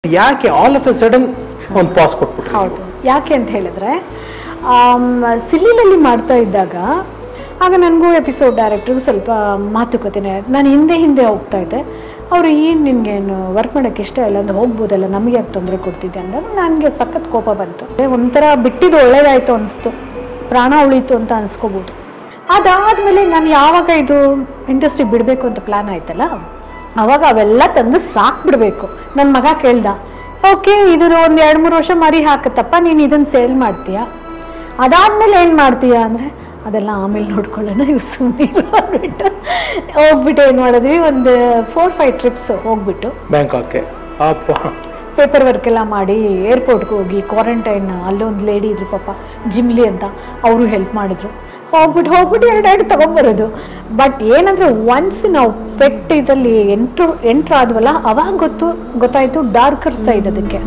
ಯಾಕೆ all of A sudden ಒಂದು pass ಕೊಟ್ಬಿಟ್ಟು? ಹೌದು, ಯಾಕೆ ಅಂತ ಹೇಳಿದ್ರೆ ಸಿಲ್ಲಿನಲ್ಲಿ ಮಾಡ್ತಾ ಇದ್ದಾಗ ಆಗ ನನಗೂ ಎಪಿಸೋಡ್ ಡೈರೆಕ್ಟ್ರಿಗೂ ಸ್ವಲ್ಪ ಮಾತುಕತೆನೇ. ನಾನು ಹಿಂದೆ ಹೋಗ್ತಾ ಇದ್ದೆ. ಅವರು ಏನು ನಿನಗೇನು ವರ್ಕ್ ಮಾಡೋಕ್ಕೆ ಇಷ್ಟ ಇಲ್ಲ ಅಂದ್ರೆ ಹೋಗ್ಬೋದಲ್ಲ, ನಮಗೆ ಯಾಕೆ ತೊಂದರೆ ಕೊಡ್ತಿದ್ದೆ ಅಂದಾಗ ನನಗೆ ಸಖತ್ ಕೋಪ ಬಂತು. ಒಂಥರ ಬಿಟ್ಟಿದ್ದು ಒಳ್ಳೇದಾಯಿತು ಅನಿಸ್ತು, ಪ್ರಾಣ ಉಳೀತು ಅಂತ ಅನಿಸ್ಕೋಬೋದು. ಅದಾದಮೇಲೆ ನಾನು ಯಾವಾಗ ಇದು ಇಂಡಸ್ಟ್ರಿ ಬಿಡಬೇಕು ಅಂತ ಪ್ಲ್ಯಾನ್ ಆಯ್ತಲ್ಲ, ಅವಾಗ ಅವೆಲ್ಲ ತಂದು ಸಾಕ್ಬಿಡ್ಬೇಕು. ನನ್ನ ಮಗ ಕೇಳ್ದ, ಓಕೆ ಇದು ಒಂದು 2-3 ವರ್ಷ ಮರಿ ಹಾಕತ್ತಪ್ಪ, ನೀನು ಇದನ್ನು ಸೇಲ್ ಮಾಡ್ತೀಯಾ, ಅದಾದಮೇಲೆ ಏನು ಮಾಡ್ತೀಯಾ ಅಂದರೆ ಅದೆಲ್ಲ ಆಮೇಲೆ ನೋಡ್ಕೊಳ್ಳೋಣ, ಇವು ಸುಮ್ಮನೆ ಅಂದ್ಬಿಟ್ಟು ಹೋಗ್ಬಿಟ್ಟು ಏನು ಮಾಡಿದ್ವಿ, ಒಂದು 4-5 ಟ್ರಿಪ್ಸ್ ಹೋಗ್ಬಿಟ್ಟು ಬ್ಯಾಂಕಾಕ್ಗೆ ಪೇಪರ್ ವರ್ಕ್ ಎಲ್ಲ ಮಾಡಿ ಏರ್ಪೋರ್ಟ್ಗೆ ಹೋಗಿ ಕ್ವಾರಂಟೈನ್. ಅಲ್ಲೊಂದು ಲೇಡಿ ಇದ್ರು ಪಾಪ, ಜಿಮ್ಲಿ ಅಂತ, ಅವರು ಹೆಲ್ಪ್ ಮಾಡಿದ್ರು. ಹೋಗ್ಬಿಟ್ಟು 2 ತೊಗೊಂಬರೋದು. ಬಟ್ ಏನಂದರೆ ಒನ್ಸ್ ನಾವು ಪೆಟ್ ಇದರಲ್ಲಿ ಎಂಟ್ರ್ ಆದ್ವಲ್ಲ, ಅವಾಗ ಗೊತ್ತಾಯಿತು ಡಾರ್ಕರ್ ಸೈಡ್ ಅದಕ್ಕೆ.